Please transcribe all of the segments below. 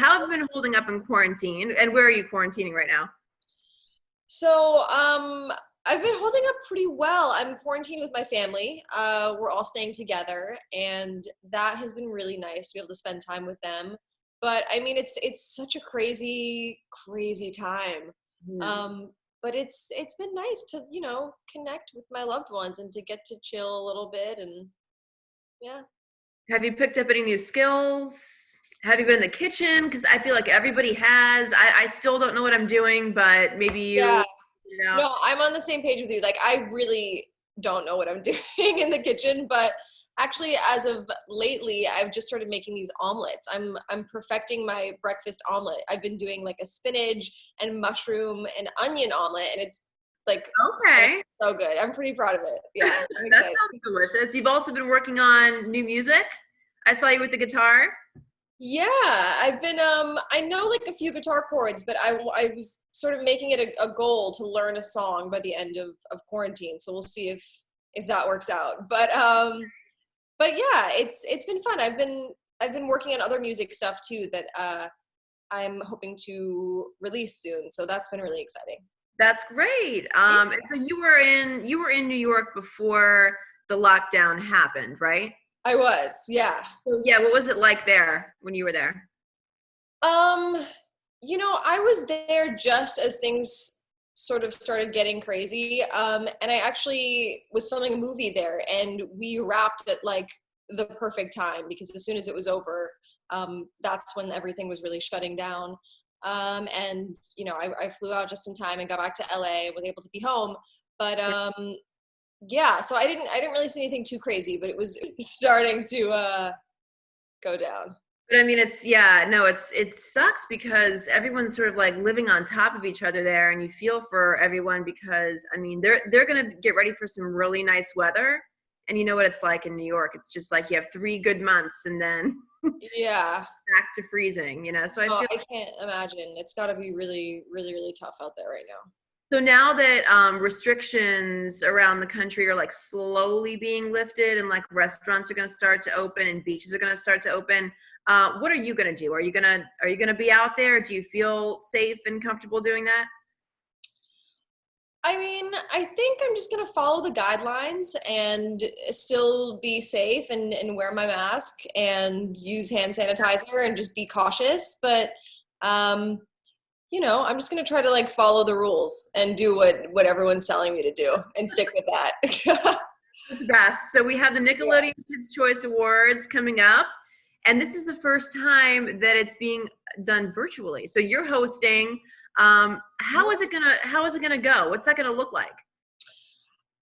how have you been holding up in quarantine? And where are you quarantining right now? So, I've been holding up pretty well. I'm quarantined with my family. We're all staying together, and that has been really nice to be able to spend time with them. But I mean, it's such a crazy, crazy time. Mhm. Um, but it's been nice to, connect with my loved ones and to get to chill a little bit and yeah. Have you picked up any new skills? Have you been in the kitchen? Because I feel like everybody has. I still don't know what I'm doing, but maybe Yeah. you figured it out. No, I'm on the same page with you. Like, I really don't know what I'm doing in the kitchen, but actually, as of lately, I've just started making these omelets. I'm perfecting my breakfast omelet. I've been doing like a spinach and mushroom and onion omelet, and it's like Okay. so good. I'm pretty proud of it. Yeah, I'm That excited. sounds delicious. You've also been working on new music. I saw you with the guitar. Yeah, I've been I know like a few guitar chords, but I was sort of making it a goal to learn a song by the end of quarantine. So we'll see if that works out. But yeah, it's been fun. I've been working on other music stuff too that I'm hoping to release soon. So that's been really exciting. That's great. Yeah. And so you were in New York before the lockdown happened, right? I was, yeah. So yeah, what was it like there when you were there? Um, I was there just as things sort of started getting crazy. And I actually was filming a movie there, and we wrapped at like the perfect time because as soon as it was over, that's when everything was really shutting down. And I flew out just in time and got back to LA, was able to be home. But yeah, so I didn't really see anything too crazy, but it was starting to go down. But I mean, it's yeah, no, it sucks because everyone's sort of like living on top of each other there, and you feel for everyone because I mean, they're gonna get ready for some really nice weather, and you know what it's like in New York. It's just like you have 3 good months and then Yeah. back to freezing, So I Oh, feel I can't imagine. It's got to be really, really, really tough out there right now. so now that restrictions around the country are like slowly being lifted, and like restaurants are going to start to open and beaches are going to start to open. What are you going to do? Are you gonna be out there? Do you feel safe and comfortable doing that? I mean, I think I'm just going to follow the guidelines and still be safe and wear my mask and use hand sanitizer and just be cautious. But, um, I'm just going to try to like follow the rules and do what everyone's telling me to do and stick with that. What's the best? So we have the Nickelodeon Kids Choice Awards coming up, and this is the first time that it's being done virtually. So you're hosting. How is it gonna go? What's that gonna look like?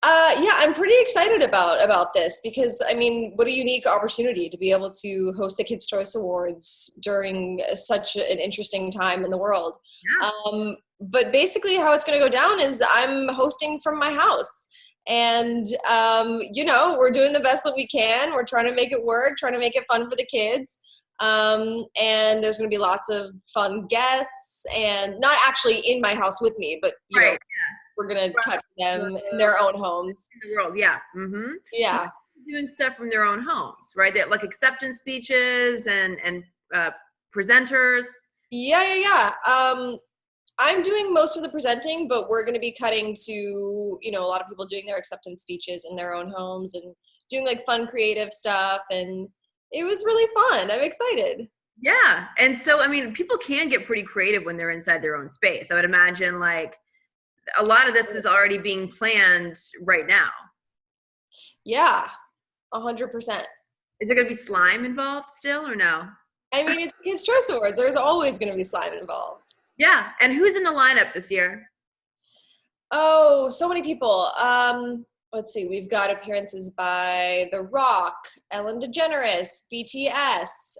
Yeah, I'm pretty excited about this because I mean, what a unique opportunity to be able to host the Kids' Choice Awards during such an interesting time in the world. Yeah. But basically, how it's going to go down is I'm hosting from my house, and we're doing the best that we can. We're trying to make it work, trying to make it fun for the kids. And there's going to be lots of fun guests, and not actually in my house with me, but Right. we're gonna touch them in The their own homes. world. Yeah. Mm-hmm. Yeah. Doing stuff from their own homes, right? They're like acceptance speeches and presenters. Yeah, yeah, yeah. I'm doing most of the presenting, but we're gonna be cutting to, a lot of people doing their acceptance speeches in their own homes and doing like fun creative stuff, and it was really fun. I'm excited. Yeah. And so, I mean, people can get pretty creative when they're inside their own space. I would imagine like a lot of this is already being planned right now. Yeah, 100%. Is there going to be slime involved still or no? I mean, it's Kids' Choice Awards. There's always gonna be slime involved. Yeah. And who's in the lineup this year? Oh, so many people. Let's see. We've got appearances by The Rock, Ellen DeGeneres, BTS,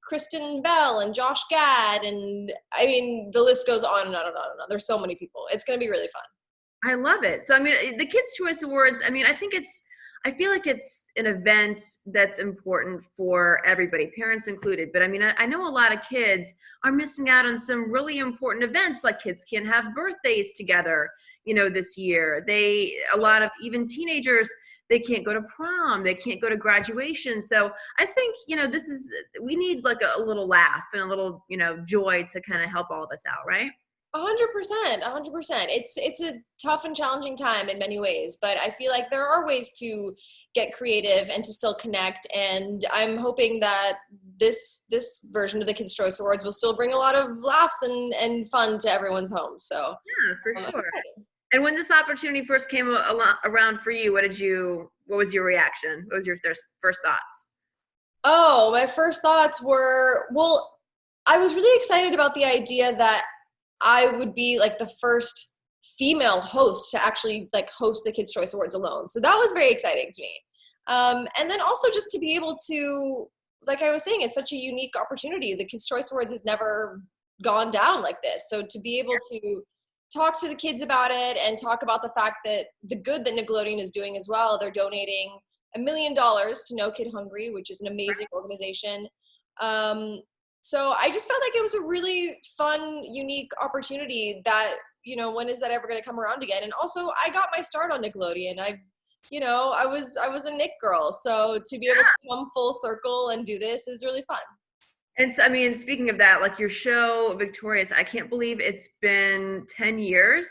Kristen Bell, and Josh Gad, and I mean the list goes on and on and on and on. There's so many people. It's gonna be really fun. I love it. So, I mean, the Kids' Choice Awards, I mean, I feel like it's an event that's important for everybody, parents included. But I mean, I know a lot of kids are missing out on some really important events, like kids can't have birthdays together, this year. A lot of even teenagers they can't go to prom, they can't go to graduation. So I think, we need like a little laugh and a little, joy to kind of help all of us out, right? 100%, 100%. It's a tough and challenging time in many ways, but I feel like there are ways to get creative and to still connect. And I'm hoping that this version of the Kids' Choice Awards will still bring a lot of laughs and fun to everyone's home. So yeah, for sure. And when this opportunity first came around for you, what was your reaction? What was your first thoughts? Oh, my first thoughts were, well, I was really excited about the idea that I would be like the first female host to actually like host the Kids' Choice Awards alone. So that was very exciting to me. And then also just to be able to, like I was saying, it's such a unique opportunity. The Kids' Choice Awards has never gone down like this. So to be able to talk to the kids about it and talk about the fact that the good that Nickelodeon is doing as well, they're donating $1 million to No Kid Hungry, which is an amazing organization. So I just felt like it was a really fun, unique opportunity that, when is that ever going to come around again? And also I got my start on Nickelodeon. I was a Nick girl. So to be able to come full circle and do this is really fun. And so, I mean, speaking of that, like your show, Victorious, I can't believe it's been 10 years.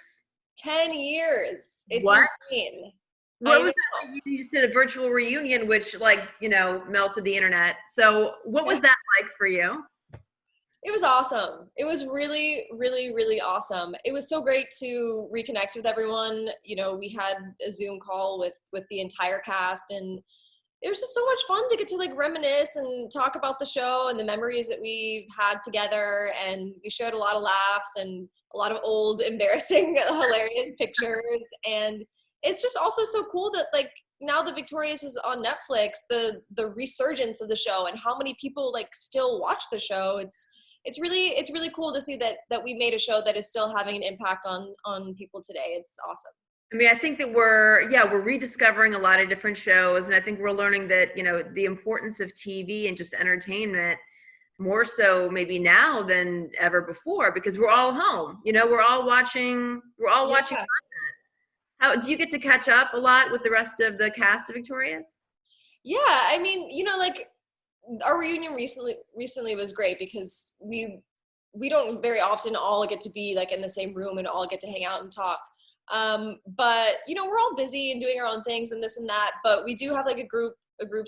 10 years. It's what? Insane. What was that? You just did a virtual reunion, which melted the internet. So what was that like for you? It was awesome. It was really, really, really awesome. It was so great to reconnect with everyone. We had a Zoom call with the entire cast, and it was just so much fun to get to like reminisce and talk about the show and the memories that we've had together. And we showed a lot of laughs and a lot of old, embarrassing, hilarious pictures. And it's just also so cool that like now the Victorious is on Netflix, the resurgence of the show and how many people like still watch the show. It's really cool to see that we made a show that is still having an impact on people today. It's awesome. I mean, I think that we're rediscovering a lot of different shows, and I think we're learning that, the importance of TV and just entertainment more so maybe now than ever before, because we're all home, we're all watching content. How do you get to catch up a lot with the rest of the cast of Victorious? Yeah, I mean, like our reunion recently was great because we don't very often all get to be like in the same room and all get to hang out and talk. But we're all busy and doing our own things and this and that, but we do have like a group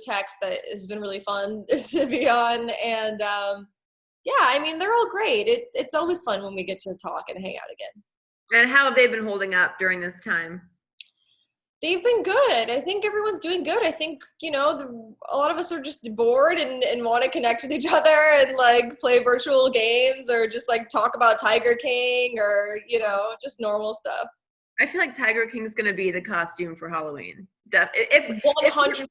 text that has been really fun to be on. And yeah, I mean, they're all great. It's always fun when we get to talk and hang out again. And how have they been holding up during this time? They've been good. I think everyone's doing good. I think, a lot of us are just bored and want to connect with each other and like play virtual games or just like talk about Tiger King or, just normal stuff. I feel like Tiger King's going to be the costume for Halloween. If 100%.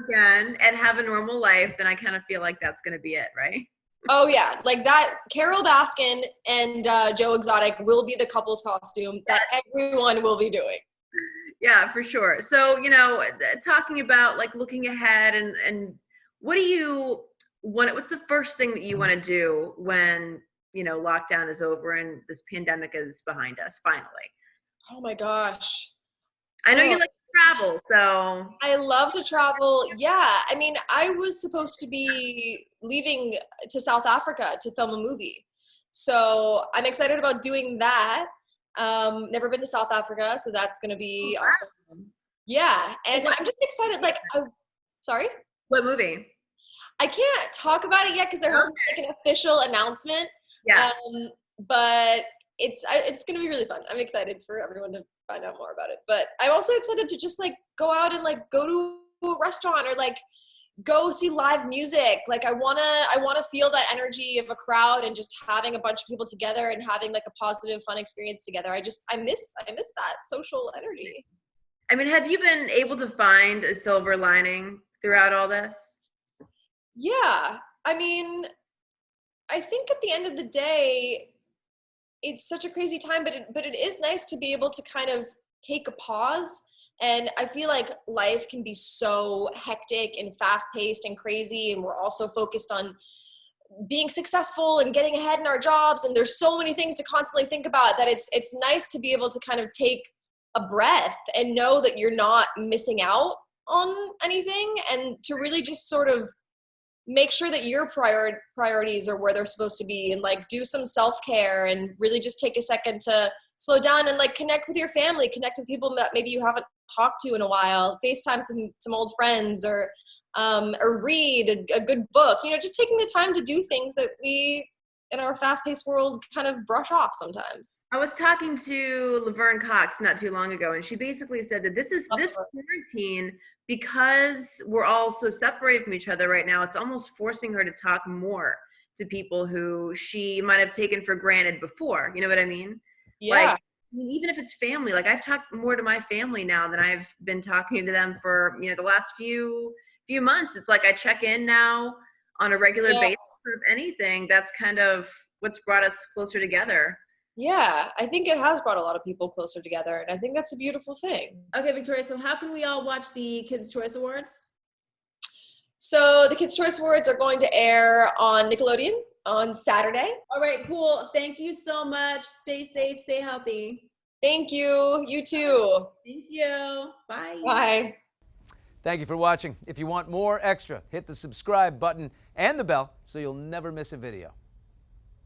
Again and have a normal life, then I kind of feel like that's going to be it, right? Oh yeah, like that. Carol Baskin and Joe Exotic will be the couple's costume that everyone will be doing. Yeah, for sure. So, talking about like looking ahead and what's the first thing that you want to do when, lockdown is over and this pandemic is behind us finally? Oh my gosh. I know you like to travel, so. I love to travel. Yeah. I mean, I was supposed to be leaving to South Africa to film a movie. So I'm excited about doing that. Never been to South Africa, so that's going to be awesome. Yeah. And I'm just excited. Like, sorry? What movie? I can't talk about it yet because there hasn't been like an official announcement. Yeah. But it's going to be really fun. I'm excited for everyone to find out more about it. But I'm also excited to just like go out and like go to a restaurant or like go see live music. Like I want to feel that energy of a crowd and just having a bunch of people together and having like a positive, fun experience together. I miss that social energy. I mean, have you been able to find a silver lining throughout all this? Yeah. I mean, I think at the end of the day, it's such a crazy time, but it is nice to be able to kind of take a pause. And I feel like life can be so hectic and fast-paced and crazy, and we're also focused on being successful and getting ahead in our jobs, and there's so many things to constantly think about that it's nice to be able to kind of take a breath and know that you're not missing out on anything, and to really just sort of make sure that your priorities are where they're supposed to be, and like do some self-care and really just take a second to slow down and like connect with your family, connect with people that maybe you haven't talked to in a while, FaceTime some old friends, or read a good book, you know, just taking the time to do things that we in our fast-paced world kind of brush off sometimes. I was talking to Laverne Cox not too long ago, and she basically said that this quarantine, because we're all so separated from each other right now, it's almost forcing her to talk more to people who she might have taken for granted before. You know what I mean? Like, Yeah. I mean, even if it's family, like I've talked more to my family now than I've been talking to them for, the last few months. It's like I check in now on a regular Yeah. basis of anything. That's kind of what's brought us closer together. Yeah, I think it has brought a lot of people closer together, and I think that's a beautiful thing. Okay, Victoria, so how can we all watch the Kids' Choice Awards? So the Kids' Choice Awards are going to air on Nickelodeon on Saturday. All right, cool. Thank you so much. Stay safe, stay healthy. Thank you. You too. Thank you. Bye. Bye. Thank you for watching. If you want more extra, hit the subscribe button and the bell so you'll never miss a video.